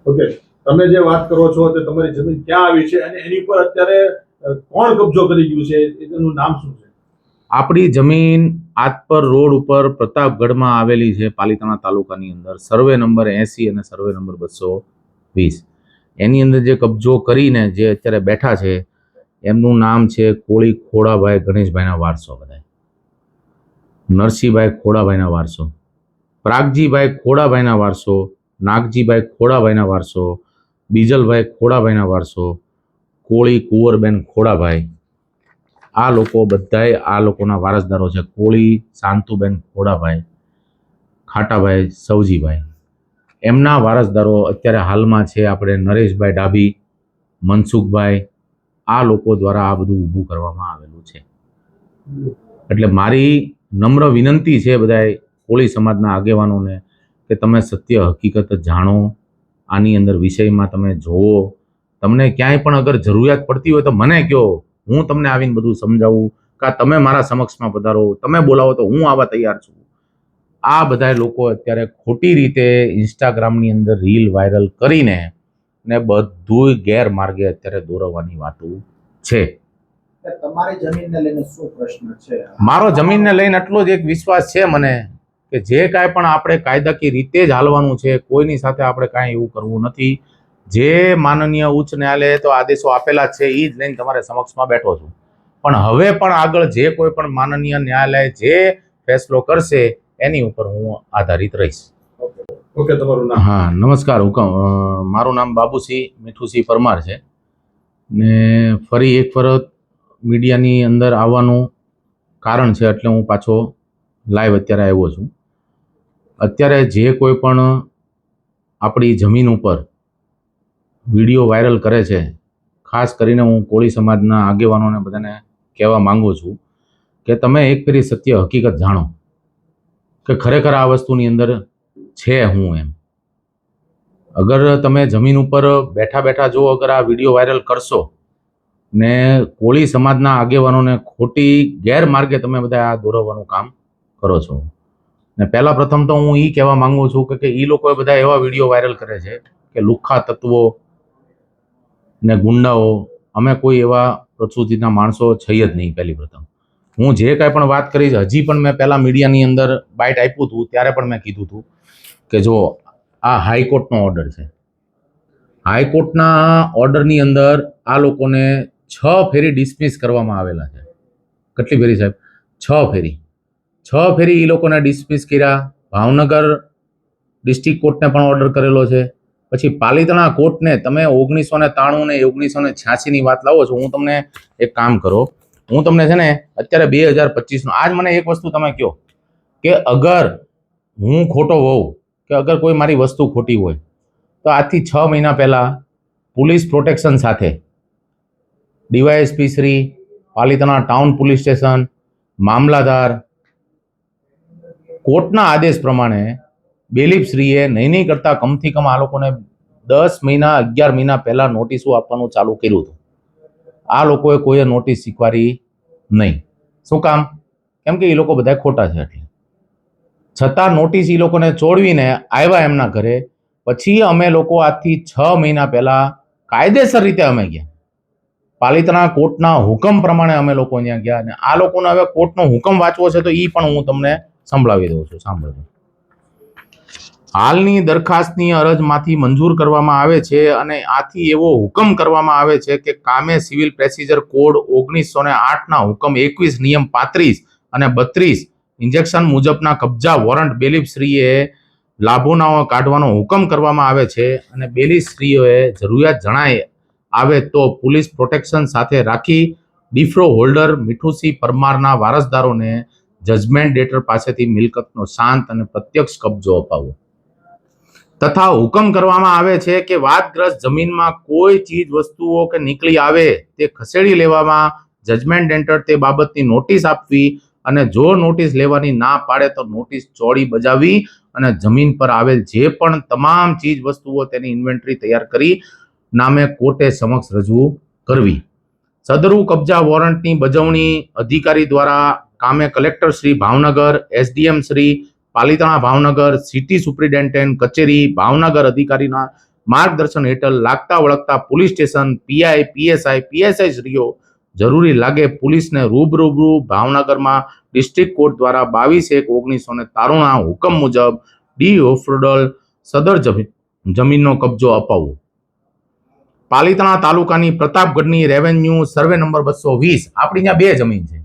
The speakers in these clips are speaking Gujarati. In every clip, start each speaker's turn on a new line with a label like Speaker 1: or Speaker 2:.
Speaker 1: ઓકે, તમે જે વાત કરો છો તે તમારી જમીન ક્યાં આવી છે અને એની પર અત્યારે કોણ કબજો કરી ગયું છે, એનું નામ શું છે?
Speaker 2: આપણી જમીન આતપર રોડ ઉપર પ્રતાપગઢમાં આવેલી છે, પાલિતાણા તાલુકાની અંદર સર્વે નંબર 80 અને સર્વે નંબર 220. એની અંદર જે કબજો કરીને જે અત્યારે બેઠા છે એમનું નામ છે કોળી ખોડાભાઈ ગણેશભાઈના વારસો, બધા નરસિંહભાઈ ખોડાભાઈના વારસો, પ્રાગજીભાઈ ખોડાભાઈના વારસો, નાગજીભાઈ ખોડાભાઈના વારસો, બીજલભાઈ ખોડાભાઈના વારસો, કોળી કુંવરબેન ખોડાભાઈ. આ લોકો બધાય આ લોકોના વારસદારો છે. કોળી શાંતુબેન ખોડાભાઈ, ખાટાભાઈ સવજીભાઈ, એમના વારસદારો અત્યારે હાલમાં છે આપણે નરેશભાઈ ડાભી, મનસુખભાઈ. આ લોકો દ્વારા આ બધું ઊભું કરવામાં આવેલું છે. એટલે મારી નમ્ર વિનંતી છે બધાય કોળી સમાજના આગેવાનોને કે તમે સત્ય હકીકત જાણો, આની અંદર વિષયમાં તમે જોવો. તમને ક્યાંય પણ અગર જરૂરિયાત પડતી હોય તો મને કહો, હું તમને આવીને બધું સમજાવું. કે તમે મારા સમક્ષમાં પધારો, તમે બોલાવો તો હું આવવા તૈયાર છું. આ બધા લોકો અત્યારે ખોટી રીતે ઇન્સ્ટાગ્રામની અંદર રીલ વાયરલ કરીને ને બધું ગેરમાર્ગે અત્યારે દોરવાની વાતો છે.
Speaker 3: તમારી જમીનને લઈને શું પ્રશ્ન છે?
Speaker 2: મારો જમીનને લઈને એટલો જ એક વિશ્વાસ છે મને કે જે કાંઈ પણ આપણે કાયદાકીય રીતે જ હાલવાનું છે, કોઈની સાથે આપણે કાંઈ એવું કરવું નથી. જે માનનીય ઉચ્ચ ન્યાયાલયે તો આદેશો આપેલા છે એ જ લઈને તમારે સમક્ષમાં બેઠો છું. પણ હવે પણ આગળ જે કોઈ પણ માનનીય ન્યાયાલય જે ફેસલો કરશે એની ઉપર હું આધારિત રહીશ.
Speaker 1: ઓકે, તમારું નામ?
Speaker 2: હા, નમસ્કાર. હુકમ. મારું નામ બાબુસિંહ મીઠુસિંહ પરમાર છે ને ફરી એક વખત મીડિયાની અંદર આવવાનું કારણ છે એટલે હું પાછો લાઈવ અત્યારે આવ્યો છું. અત્યારે જે કોઈ પણ આપણી જમીન ઉપર વિડીયો વાયરલ કરે છે, ખાસ કરીને હું કોળી સમાજના આગેવાનોને બધાને કહેવા માંગુ છું કે તમે એક ફેરી સત્ય હકીકત જાણો કે ખરેખર આ વસ્તુની અંદર છે હું એમ. અગર તમે જમીન ઉપર બેઠા બેઠા જો અગર આ વિડીયો વાયરલ કરશો ને કોળી સમાજના આગેવાનોને ખોટી ગેરમાર્ગે તમે બધા આ દોરવવાનું કામ કરો છો. ને પહેલાં પ્રથમ તો હું એ કહેવા માંગુ છું કે એ લોકોએ બધા એવા વિડીયો વાયરલ કરે છે કે લુખ્ખા તત્વો ને ગુંડાઓ, અમે કોઈ એવા પ્રકૃતિના માણસો છીએ જ નહીં. પહેલી પ્રથમ હું જે કાંઈ પણ વાત કરીશ, હજી પણ મેં પહેલાં મીડિયાની અંદર બાઇટ આપ્યું હતું ત્યારે પણ મેં કીધું હતું કે જો આ હાઈકોર્ટનો ઓર્ડર છે, હાઈકોર્ટના ઓર્ડરની અંદર આ લોકોને 6 ફેરી ડિસમિસ કરવામાં આવેલા છે. કેટલી ફેરી સાહેબ? 6 ફેરી. 6 ફેરી એ લોકોને ડિસમિસ કર્યા. ભાવનગર ડિસ્ટ્રિક્ટ કોર્ટને પણ ઓર્ડર કરેલો છે. પછી પાલિતાણા કોર્ટને તમે 1993 ને 1986ની વાત લાવો છો. હું તમને એક કામ કરો, હું તમને છે ને અત્યારે 2025નો આજ મને એક વસ્તુ તમે કહો કે અગર હું ખોટો હોઉં કે અગર કોઈ મારી વસ્તુ ખોટી હોય તો આજથી 6 મહિના પહેલાં પોલીસ પ્રોટેક્શન સાથે DYSP Shri, Palitana town police station, મામલાદાર, કોર્ટના આદેશ પ્રમાણે બેલીફશ્રીએ નહીં કરતાં કમથી કમ આ લોકોને 10 મહિના 11 મહિના પહેલાં નોટિસો આપવાનું ચાલુ કર્યું હતું. આ લોકોએ કોઈએ નોટિસ સ્વીકારી નહીં. શું કામ? કેમ કે એ લોકો બધા ખોટા છે એટલે. છતાં નોટિસ એ લોકોને ચોડવીને આવ્યા એમના ઘરે. પછી અમે લોકો આજથી 6 મહિના પહેલાં કાયદેસર રીતે અમે ગયા. પાલિતાણા કોર્ટના હુકમ પ્રમાણે અમે લોકો અહીંયા ગયા અને આ લોકોને હવે કોર્ટનો હુકમ વાંચવો છે તો એ પણ હું તમને સંભળાવી દઉં છું. સાંભળજો. હાલની દરખાસ્તની અરજમાંથી મંજૂર કરવામાં આવે છે અને આથી એવો હુકમ કરવામાં આવે છે કે કામે સિવિલ પ્રોસિજર કોડ 1908ના હુકમ 21 નિયમ 35 અને 32 ઇન્જેક્શન મુજબના કબજા વોરંટ બેલીફશ્રીએ લાભોના કાઢવાનો હુકમ કરવામાં આવે છે અને બેલીફશ્રીઓએ જરૂરિયાત જણાય આવે તો પોલીસ પ્રોટેક્શન સાથે રાખી ડિફ્રો હોલ્ડર મીઠુસિંહ પરમારના વારસદારોને જજમેન્ટ ડેટર પાસેથી મિલકતનો શાંત અને પ્રત્યક્ષ કબજો અપાવવો તથા હુકમ કરવામાં આવે છે કે વાદગ્રસ્ત જમીનમાં કોઈ ચીજ વસ્તુઓ કે નીકળી આવે તે ખસેડી લેવામાં જજમેન્ટ ડેટર તે બાબતની નોટિસ આપવી અને જો નોટિસ લેવાની ના પાડે તો નોટિસ ચોડી બજાવવી અને જમીન પર આવેલ જે પણ તમામ ચીજ વસ્તુઓ તેની ઇન્વેન્ટરી તૈયાર કરી નામે કોર્ટે સમક્ષ રજૂ કરવી. સદરુ કબજા વોરંટની બજવણી અધિકારી દ્વારા કામે collector Shri Bhavnagar, SDM Shri Palitana Bhavnagar, city superintendent કચેરી ભાવનગર અધિકારીના માર્ગદર્શન હેઠળ લાગતા વળગતા પોલીસ સ્ટેશન પીઆઈ પીએસઆઈ શ્રીઓ જરૂરી લાગે પોલીસને રૂબરૂ ભાવનગરમાં ડિસ્ટ્રિક્ટ કોર્ટ દ્વારા 22/1/1993 હુકમ મુજબ ડી ઓફરોડલ સદર જમીનનો કબજો અપાવવો. પાલિતાણા તાલુકાની પ્રતાપગઢની રેવન્યુ સર્વે નંબર 220, આપણી ત્યાં બે જમીન છે,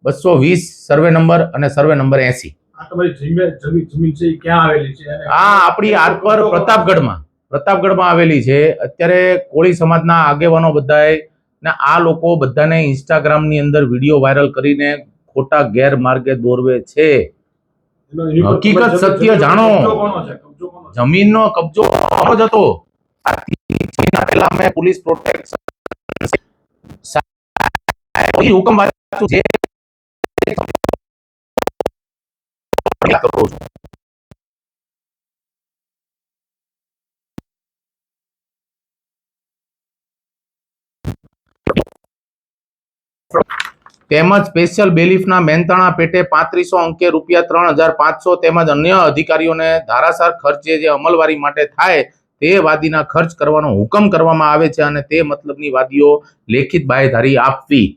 Speaker 2: 220 સર્વે નંબર અને સર્વે નંબર 80.
Speaker 1: આ તમારી જમીન છે એ ક્યાં આવેલી છે? અને
Speaker 2: આ આપણી આરપર પ્રતાપગઢમાં આવેલી છે. અત્યારે કોળી સમાજના આગેવાનો બધાય ને આ લોકો બધાને ઇન્સ્ટાગ્રામની અંદર વિડીયો વાયરલ કરીને ખોટા ગેરમાર્ગે દોરવે છે.
Speaker 1: એની પર
Speaker 2: હકીકત
Speaker 1: તમારી
Speaker 2: સત્ય
Speaker 1: જમીન-
Speaker 2: જાણો.
Speaker 1: કબજો કોનો છે? કબજો કોનો છે?
Speaker 2: જમીનનો કબજો મારો જ હતો. મહિના પહેલા મેં પોલીસ પ્રોટેક્શન હુકમ વાંચ્યું છે. કરું છું. તેમજ સ્પેશિયલ બેલીફના મહેનતાણા પેટે 3500 અંકે ₹3,500 તેમજ અન્ય અધિકારીઓને ધારાસર ખર્ચે જે અમલવારી માટે થાય તે વાદીના ખર્ચ કરવાનો હુકમ કરવામાં આવે છે અને તે મતલબની વાદીઓ લેખિત બાંયધરી આપવી.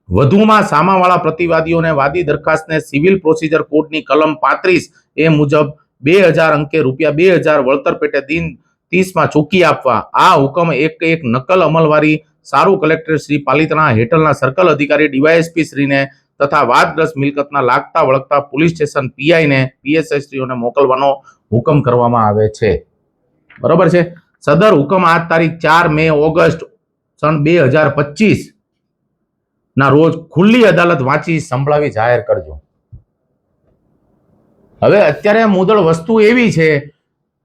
Speaker 2: વધુમાં સામાવાળા પ્રતિવાદીઓને વાદી દરખાસ્તને સિવિલ પ્રોસિજર કોડની કલમ 35 મુજબ 2000 અંકે ₹2,000 વળતર પેટે દિન 30માં ચૂકી આપવા. આ હુકમ એક નકલ અમલવારી સારું કલેક્ટર શ્રી પાલિતાણા હેઠળના સર્કલ અધિકારી ડીવાયએસપી શ્રીને તથા વાદગ્રસ્ત મિલકતના લાગતા વળગતા પોલીસ સ્ટેશન પીઆઈને પીએસઆઈ શ્રીઓને મોકલવાનો હુકમ કરવામાં આવે છે. બરોબર છે. સદર હુકમ આજ તારીખ 4 મે ઓગસ્ટ સન 2025 ના રોજ ખુલ્લી અદાલત વાંચી સંભળાવી જાહેર કરજો. હવે અત્યારે મુદળ વસ્તુ એવી છે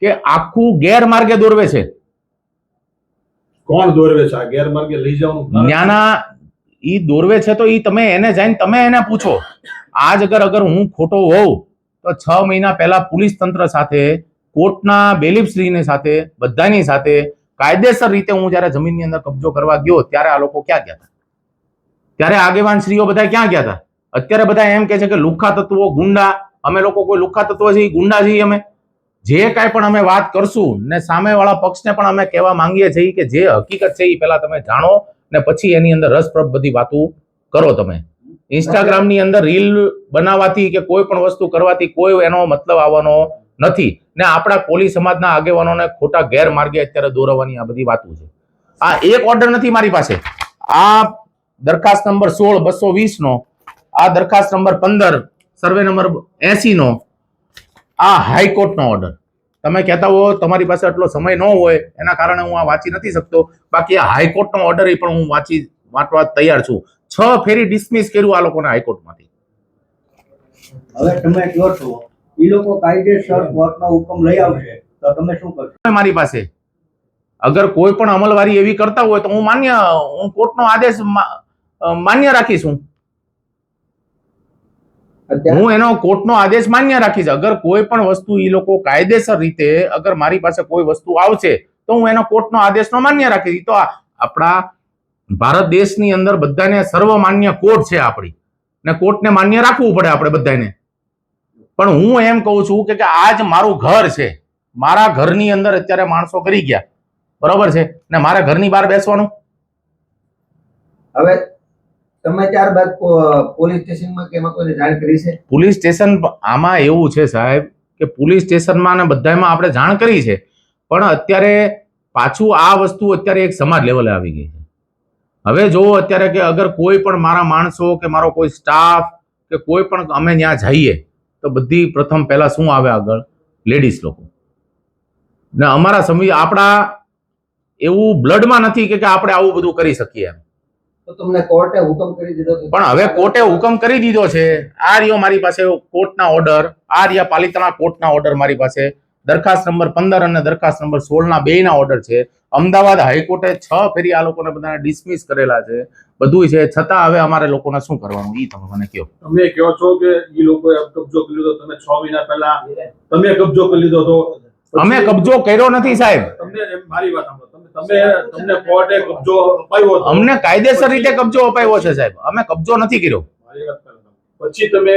Speaker 2: કે આખું ગેરમાર્ગે દોરવે છે.
Speaker 1: કોણ દોરવે છે? આ ગેરમાર્ગે લઈ જવાનું કારણ?
Speaker 2: ન્યાના ઈ દોરવે છે તો ઈ તમે એને જઈને તમે એને પૂછો. આજ અગર હું ખોટો હોઉં તો 6 મહિના પહેલા પોલીસ તંત્ર સાથે કોર્ટના બેલીફશ્રીની સાથે બધાની સાથે કાયદેસર રીતે હું જ્યારે જમીનની અંદર કબજો કરવા ગયો ત્યારે આ લોકો ક્યાં ગયા હતા? ત્યારે આગેવાન શ્રીઓ બધા ક્યાં ગયા હતા? અત્યારે બધા એમ કે છે કે લુખ્ખા તત્વો, ગુંડા. અમે લોકો કોઈ લુખ્ખા તત્વ છીએ, ગુંડા છીએ? અમે જે કાંઈ પણ અમે વાત કરશું ને સામેવાળા પક્ષને પણ અમે કહેવા માંગીએ છીએ કે જે હકીકત છે એ પહેલા તમે જાણો ને પછી એની અંદર રસપ્રદ બધી વાતો કરો. તમે ઇન્સ્ટાગ્રામની અંદર રીલ બનાવવાથી કે કોઈ પણ વસ્તુ કરવાથી કોઈ એનો મતલબ આવવાનો નથી ને આપણા કોળી સમાજના આગેવાનોને ખોટા ગેરમાર્ગે અત્યારે દોરવાની આ બધી વાતો છે. આ એક ઓર્ડર નથી મારી પાસે. આ દરખાસ્ત નંબર 16/220 નો, આ દરખાસ્ત નંબર 15 સર્વે નંબર 80 નો, આ હાઈકોર્ટનો ઓર્ડર. તમે કહેતા હો તમારી પાસે એટલો સમય ન હોય એના કારણે હું આ વાંચી નથી શકતો. બાકી આ હાઈકોર્ટનો ઓર્ડર પણ હું વાંચવા તૈયાર છું. 6 ફેરી ડિસમિસ કર્યું આ લોકોને હાઈકોર્ટમાંથી.
Speaker 3: હવે તમે કહો છો એ લોકો કાયદેસર કોર્ટનો હુકમ લઈ આવશે તો તમે શું કરશો?
Speaker 2: મારી પાસે અગર કોઈ પણ અમલવારી એવી કરતા હોય તો હું કોર્ટનો આદેશ માન્ય રાખીશ. હું એનો કોર્ટનો આદેશ માન્ય રાખીશ. અગર કોઈ પણ વસ્તુ એ લોકો કાયદેસર રીતે અગર મારી પાસે કોઈ વસ્તુ આવશે તો હું એનો કોર્ટનો આદેશનો માન્ય રાખીશ. તો આપણા ભારત દેશની અંદર બધાને સર્વમાન્ય કોર્ટ છે આપણી ને કોર્ટને માન્ય રાખવું પડે આપણે બધાને. પણ હું એમ કહું છું કે આજ મારું ઘર છે, મારા ઘરની અંદર અત્યારે માણસો કરી ગયા, બરોબર છે, ને મારા ઘરની બહાર બેસવાનું.
Speaker 3: હવે તમે ત્યારબાદ પોલીસ સ્ટેશનમાં કે એમાં કોઈને જાણ કરી છે?
Speaker 2: પોલીસ સ્ટેશન આમાં એવું છે સાહેબ કે પોલીસ સ્ટેશનમાં ને બધામાં આપણે જાણ કરી છે પણ અત્યારે પાછું આ વસ્તુ અત્યારે એક સમાજ લેવલે આવી ગઈ છે. હવે જો અત્યારે કે અગર કોઈ પણ મારા માણસો કે મારો કોઈ સ્ટાફ કે કોઈ પણ અમે ત્યાં જઈએ તો બધી પ્રથમ પહેલા શું આવે આગળ? લેડીઝ લોકો. ને અમારા આપણા એવું બ્લડમાં નથી કે આપણે આવું બધું કરી શકીએ એમ.
Speaker 3: તો તમને કોર્ટે હુકમ કરી દીધો તો
Speaker 2: પણ હવે કોર્ટે હુકમ કરી દીધો છે. આ રહ્યો મારી પાસે કોર્ટના ઓર્ડર, આ રહ્યા પાલિતાણા કોર્ટના ઓર્ડર મારી પાસે. દરખાસ્ત નંબર 15 અને દરખાસ્ત નંબર 16 ના બેયના ઓર્ડર છે. અમદાવાદ હાઈકોર્ટે 6 ફેરી આ લોકોને બધાને ડિસમિસ કરેલા છે, બધું છે. છતાં હવે અમારે લોકોને શું કરવાનું એ તમે મને કહો.
Speaker 1: તમે કહો છો કે એ લોકોએ કબજો કરી લીધો, તમે 6 મહિના પહેલા તમે કબજો કરી લીધો તો
Speaker 2: અમે કબજો કર્યો નથી સાહેબ.
Speaker 1: તમને મારી વાત સાંભળો. તમને કોર્ટે કબજો અપાયો હતો.
Speaker 2: અમને કાયદેસર રીતે કબજો અપાયો છે સાહેબ. અમે કબજો નથી કર્યો.
Speaker 1: મારી વાત કરો. પછી તમે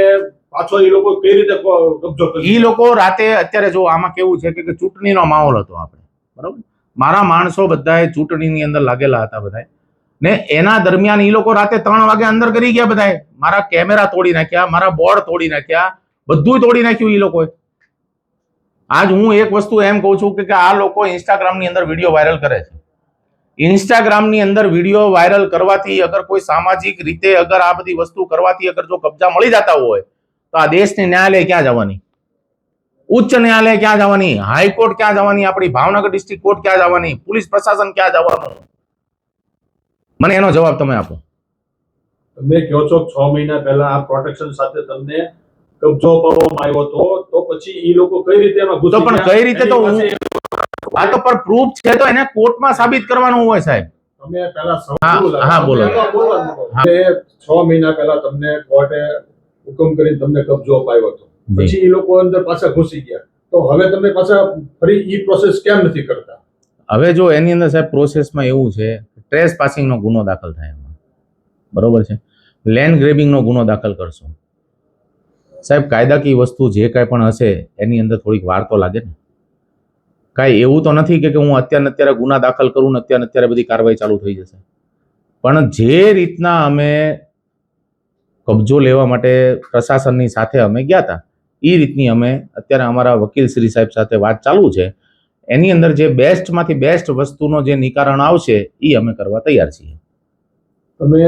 Speaker 1: પાછો એ લોકો કઈ રીતે કબજો કર્યો?
Speaker 2: ઈ લોકો રાતે અત્યારે જો આમાં કેવું છે કે ચૂંટણીનો માહોલ હતો આપણે, બરાબર. મારા માણસો બધાએ ચૂંટણીની અંદર લાગેલા હતા બધાએ, ને એના દરમિયાન એ લોકો રાતે 3 વાગે અંદર કરી ગયા બધાએ. મારા કેમેરા તોડી નાખ્યા, મારા બોર્ડ તોડી નાખ્યા, બધું તોડી નાખ્યું એ લોકોએ. આજ હું એક વસ્તુ એમ કહું છું કે આ લોકો ઇન્સ્ટાગ્રામની અંદર વિડીયો વાયરલ કરે છે. ઇન્સ્ટાગ્રામની અંદર વિડીયો વાયરલ કરવાથી અગર કોઈ સામાજિક રીતે અગર આ બધી વસ્તુ કરવાથી અગર જો કબજા મળી જતા હોય તો આ દેશની ન્યાયાલય ક્યાં જવાની, ઉચ્ચ ન્યાયાલય ક્યાં જવાની, હાઈકોર્ટ ક્યાં જવાની, આપણી ભાવનગર ડિસ્ટ્રિક્ટ કોર્ટ ક્યાં જવાની, પોલીસ પ્રશાસન ક્યાં જવાનું? મને એનો જવાબ તમે આપો.
Speaker 1: તમે કહો છો 6 મહિના પહેલા આ પ્રોટેક્શન સાથે તમને કબજો અપાવવામાં આવ્યો હતો, તો પછી એ લોકો કઈ રીતે એમાં ઘૂસી
Speaker 2: તો પણ
Speaker 1: ગયા?
Speaker 2: કઈ રીતે તો
Speaker 1: એની પાસે
Speaker 2: આ તો પર પ્રૂફ છે તો એને કોર્ટમાં સાબિત કરવાનું હોય સાહેબ.
Speaker 1: તમે પહેલા
Speaker 2: હા,
Speaker 1: સમજવું
Speaker 2: હા, બોલો.
Speaker 1: બોલો. 6 મહિના પહેલા તમને કોર્ટે હુકમ કરીને તમને કબજો અપાવ્યો હતો, પછી એ લોકો અંદર પાછા ઘૂસી ગયા, તો હવે તમે પાછા ફરી ઈ પ્રોસેસ કેમ નથી કરતા?
Speaker 2: હવે જો એની અંદર સાહેબ પ્રોસેસમાં એવું છે, ટ્રેસ પાસિંગનો ગુનો દાખલ થાય એમાં, બરોબર છે, લેન્ડ ગ્રેબિંગનો ગુનો દાખલ કરશો સાહેબ. કાયદાકીય વસ્તુ જે કાંઈ પણ હશે એની અંદર થોડીક વાર તો લાગે ને. કાંઈ એવું તો નથી કે હું અત્યારે ગુના દાખલ કરું ને અત્યારે બધી કાર્યવાહી ચાલુ થઈ જશે. પણ જે રીતના અમે કબજો લેવા માટે પ્રશાસનની સાથે અમે ગયા હતા એ રીતની અમે અત્યારે અમારા વકીલ શ્રી સાહેબ સાથે વાત ચાલુ છે. એની અંદર જે બેસ્ટમાંથી બેસ્ટ વસ્તુનો જે નિકારણ આવશે એ અમે કરવા તૈયાર છીએ.
Speaker 1: તમે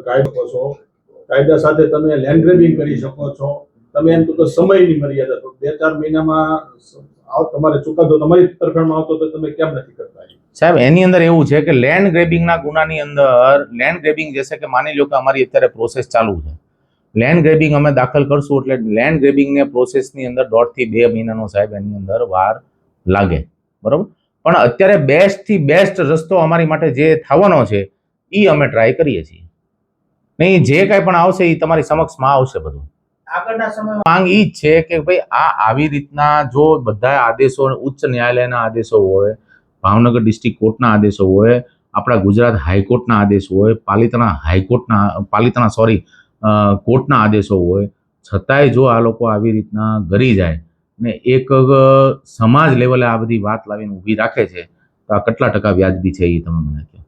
Speaker 1: કાયદો છો, કાયદા સાથે તમે લેન્ડ ગ્રેબિંગ કરી શકો છો. તમે એમ તો સમયની મર્યાદા તો 2-4 મહિનામાં તમારે ચુકાદો તમારી તરફેણમાં આવતો તો તમે કેમ નથી કરતા?
Speaker 2: સાહેબ એની અંદર એવું છે કે લેન્ડ ગ્રેબિંગના ગુનાની અંદર લેન્ડ ગ્રેબિંગ જશે કે માની લો કે અમારી અત્યારે પ્રોસેસ ચાલુ છે, લેન્ડ ગ્રેબિંગ અમે દાખલ કરશું એટલે લેન્ડ ગ્રેબિંગને પ્રોસેસની અંદર 1.5 થી 2 મહિનાનો સાહેબ એની અંદર વાર લાગે, બરોબર. પણ અત્યારે બેસ્ટથી બેસ્ટ રસ્તો અમારી માટે જે થવાનો છે એ અમે ટ્રાય કરીએ છીએ. નહીં જે કાંઈ પણ આવશે એ તમારી સમક્ષમાં આવશે બધું.
Speaker 3: આગળના સમયમાં
Speaker 2: માંગ ઈ જ છે કે ભાઈ આ આવી રીતના જો બધા આદેશો ઉચ્ચ ન્યાયાલયના આદેશો હોય, ભાવનગર ડિસ્ટ્રિક્ટ કોર્ટના આદેશો હોય, આપણા ગુજરાત હાઈકોર્ટના આદેશો હોય, પાલિતાણા કોર્ટના આદેશો હોય, છતાંય જો આ લોકો આવી રીતના ગરી જાય ને એક સમાજ લેવલે આ બધી વાત લાવીને ઊભી રાખે છે તો આ કેટલા ટકા વ્યાજબી છે એ તમે મને કહો.